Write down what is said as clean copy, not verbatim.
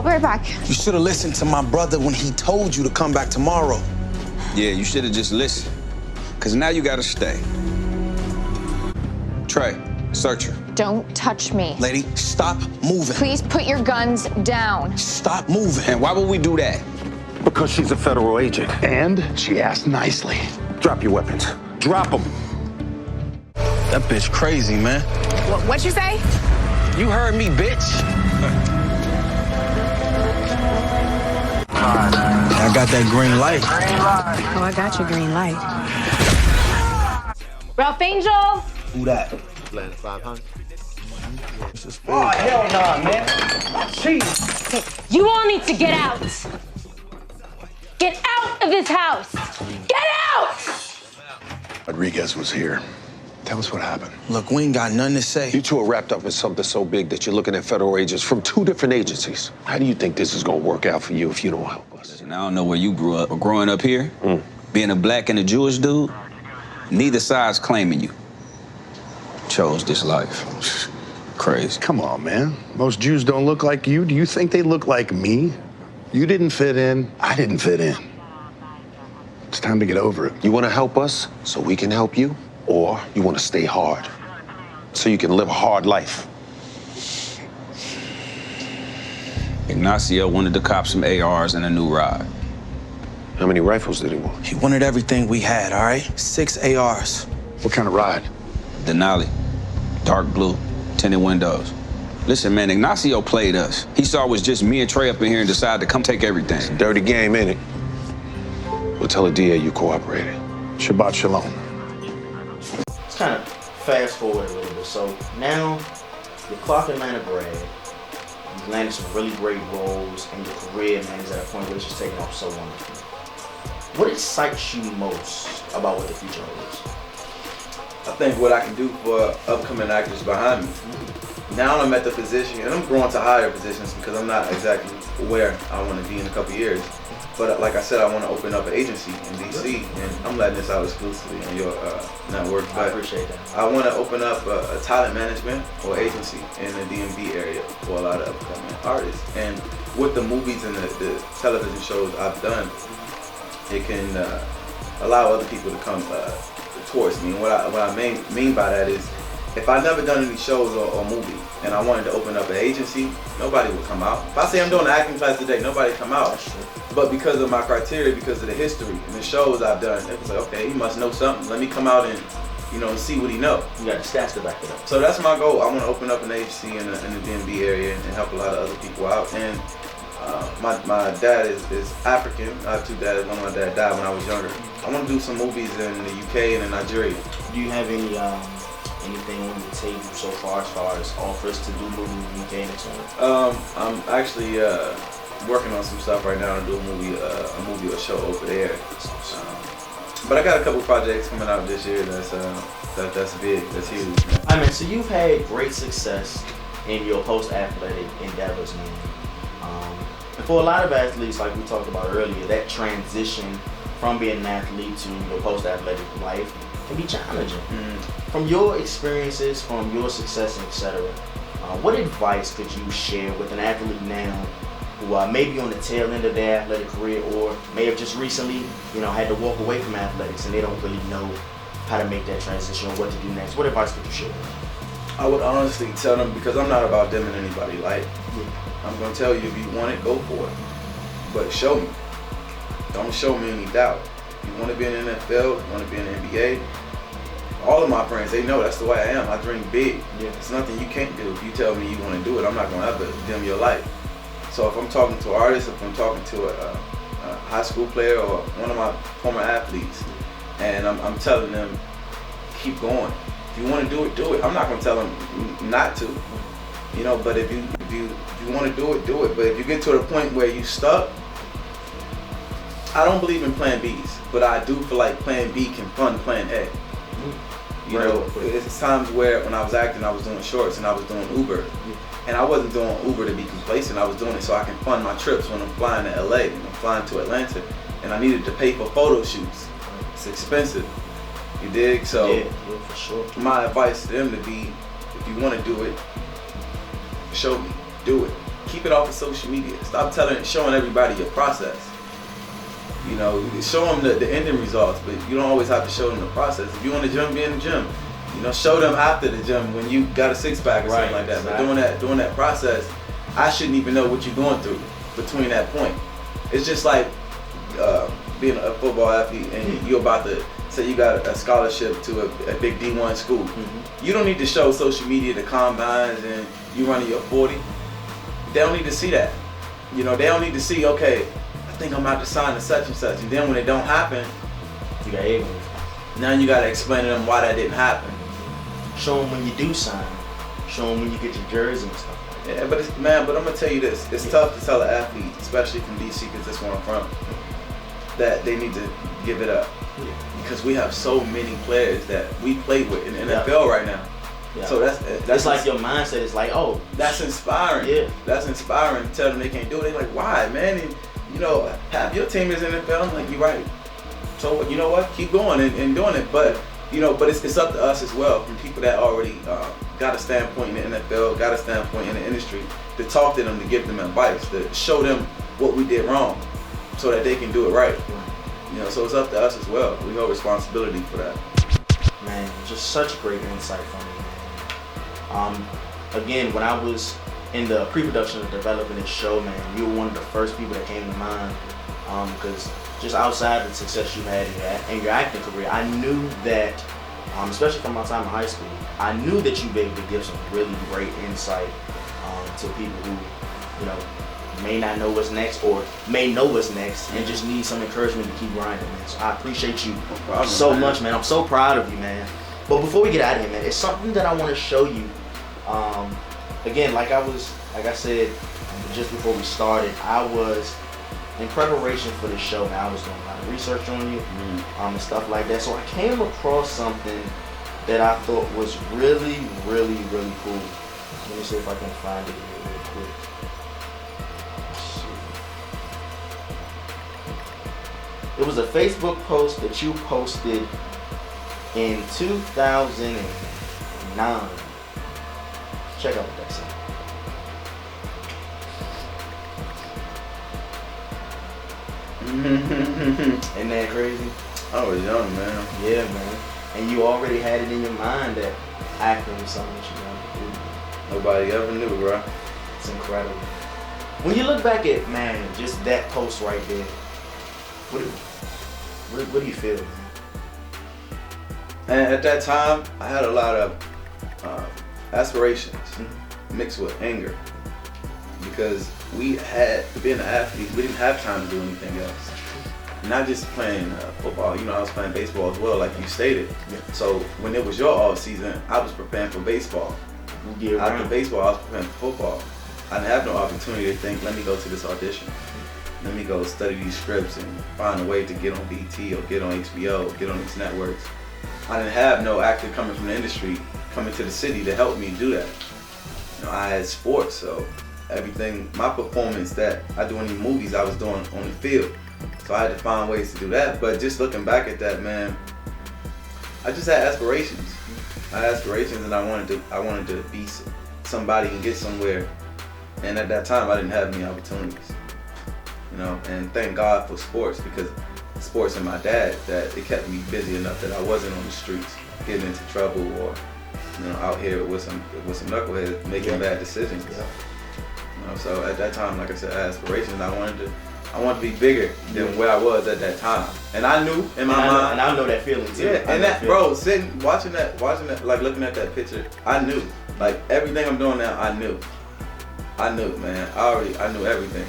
be right back. You should have listened to my brother when he told you to come back tomorrow. Yeah, you should have just listened. Because now you got to stay. Trey, search her. Don't touch me. Lady, stop moving. Please put your guns down. Stop moving. And why would we do that? Because she's a federal agent. And she asked nicely. Drop your weapons. Drop them. That bitch crazy, man. What'd you say? You heard me, bitch. I got that green light. Oh, I got your green light. Ralph Angel? Who that? Land 500. Oh, hell nah, man. Jeez. Okay, you all need to get out. Get out of this house. Get out! Rodriguez was here. Tell us what happened. Look, we ain't got nothing to say. You two are wrapped up in something so big that you're looking at federal agents from 2 different agencies. How do you think this is gonna work out for you if you don't help us? Listen, I don't know where you grew up, but growing up here, being a black and a Jewish dude, neither side's claiming you. Chose this life. Crazy. Come on, man. Most Jews don't look like you. Do you think they look like me? You didn't fit in. I didn't fit in. It's time to get over it. You wanna help us so we can help you? Or you wanna stay hard so you can live a hard life? Ignacio wanted to cop some ARs and a new ride. How many rifles did he want? He wanted everything we had, all right? 6 ARs. What kind of ride? Denali, dark blue, tinted windows. Listen, man, Ignacio played us. He saw it was just me and Trey up in here and decided to come take everything. It's a dirty game, ain't it? We'll tell the DA you cooperated. Shabbat shalom. Let's kind of fast forward a little bit. So now you're clocking Atlanta grad. You've landed some really great roles, and your career, man, is at a point where it's just taking off so wonderfully. What excites you most about what the future holds? I think what I can do for upcoming actors behind me. Now I'm at the position, and I'm growing to higher positions because I'm not exactly where I want to be in a couple years. But like I said, I want to open up an agency in DC, and I'm letting this out exclusively on your network. But I appreciate that. I want to open up a talent management or agency in the DMV area for a lot of upcoming artists. And with the movies and the television shows I've done, it can allow other people to come towards me. And what I mean by that is, if I've never done any shows or movies and I wanted to open up an agency, nobody would come out. If I say I'm doing an acting class today, nobody would come out. But because of my criteria, because of the history and the shows I've done, it was like, okay, he must know something. Let me come out and, and see what he knows. You got the stats to back it up. So that's my goal. I want to open up an agency in the DMV area and help a lot of other people out. And my dad is African. I have 2 dads. One of my dad died when I was younger. I want to do some movies in the UK and in Nigeria. Do you have any anything on the table so far as offers to do movies in the UK and etc.? I'm actually working on some stuff right now to do a movie or show over there. But I got a couple projects coming out this year that's big, that's huge. I mean, so you've had great success in your post-athletic endeavors, man. And for a lot of athletes, like we talked about earlier, that transition from being an athlete to your post-athletic life can be challenging. From your experiences, from your success, etc., what advice could you share with an athlete now who may be on the tail end of their athletic career, or may have just recently, had to walk away from athletics and they don't really know how to make that transition or what to do next? What advice could you share with them? I would honestly tell them, because I'm not about dimming anybody's light. I'm gonna tell you, if you want it, go for it. But show me. Don't show me any doubt. If you want to be in the NFL, you want to be in the NBA, all of my friends, they know that's the way I am. I dream big. It's nothing you can't do. If you tell me you want to do it, I'm not gonna ever dim your light. So if I'm talking to an artist, if I'm talking to a high school player or one of my former athletes, and I'm telling them, keep going. If you want to do it, do it. I'm not gonna tell them not to, But if you want to do it. But if you get to the point where you stuck, I don't believe in plan Bs, but I do feel like plan B can fund plan A. It's times where when I was acting, I was doing shorts and I was doing Uber. And I wasn't doing Uber to be complacent. I was doing it so I can fund my trips when I'm flying to LA and I'm flying to Atlanta. And I needed to pay for photo shoots. It's expensive. You dig? So yeah, for sure. My advice to them to be, if you want to do it, show me, do it. keep it off of social media. Stop showing everybody your process. You know, show them the ending results, but you don't always have to show them the process. If you want to gym, be in the gym. You know, show them after the gym when you got a six-pack or something like that. Exactly. But during that process, I shouldn't even know what you're going through between that point. It's just like being a football athlete and you're about to say you got a scholarship to a big D1 school. You don't need to show social media the combines and you running your 40. They don't need to see that. You know, they don't need to see, okay, I think I'm about to sign to such and such. And then when it don't happen, You got able. now you got to explain to them why that didn't happen. Show them when you do sign. Show them when you get your jersey and stuff. Yeah, but I'm gonna tell you this. It's tough to tell an athlete, especially from DC, because that's where I'm from, that they need to give it up. Because we have so many players that we play with in the NFL right now. So that's it's like your mindset is like, oh, that's inspiring. Yeah. That's inspiring to tell them they can't do it. They're like, why, man? And, you know, half your team is in the NFL. I'm like, you're right. So you know what? Keep going and doing it. But you know, but it's up to us as well, from people that already got a standpoint in the NFL, got a standpoint in the industry, to talk to them, to give them advice, to show them what we did wrong, so that they can do it right. You know, so it's up to us as well. We hold responsibility for that. Man, just such great insight from you, man. Again, when I was in the pre-production of developing this show, man, you were one of the first people that came to mind, because just outside the success you had in your acting career, I knew that, especially from my time in high school, I knew that you'd be able to give some really great insight to people who, you know, may not know what's next or may know what's next and just need some encouragement to keep grinding, man. So I appreciate you so much, man. I'm so proud of you, man. But before we get out of here, man, it's something that I want to show you. Again, like I said just before we started, I was in preparation for this show, man. I was doing a lot of research on you and stuff like that. So I came across something that I thought was really, really, really cool. Let me see if I can find it here real quick. It was a Facebook post that you posted in 2009. Check out what that said. Isn't that crazy? I was young, man. Yeah, man. And you already had it in your mind that acting was something that you wanted to do. Nobody ever knew, bro. It's incredible. When you look back at, man, just that post right there, what do you feel, man? And at that time, I had a lot of aspirations mixed with anger, because we had, being an athlete, we didn't have time to do anything else. Not just playing football, you know, I was playing baseball as well, like you stated. So when it was your off season, I was preparing for baseball. After baseball, I was preparing for football. I didn't have no opportunity to think, let me go to this audition. Let me go study these scripts and find a way to get on BT or get on HBO or get on these networks. I didn't have no actor coming from the industry coming to the city to help me do that. You know, I had sports, so everything, my performance that I do in these movies, I was doing on the field. So I had to find ways to do that. But just looking back at that, man, I just had aspirations. I had aspirations, and I wanted to be somebody and get somewhere. And at that time, I didn't have any opportunities. You know, and thank God for sports, because sports and my dad, that it kept me busy enough that I wasn't on the streets getting into trouble or, you know, out here with some knuckleheads making bad decisions. You know, so at that time, like I said, I had aspirations. I wanted to be bigger than where I was at that time. And I knew in my mind. And I know that feeling too. Yeah, and that, bro, watching that, like looking at that picture, I knew. Like everything I'm doing now, I knew, man. I knew everything.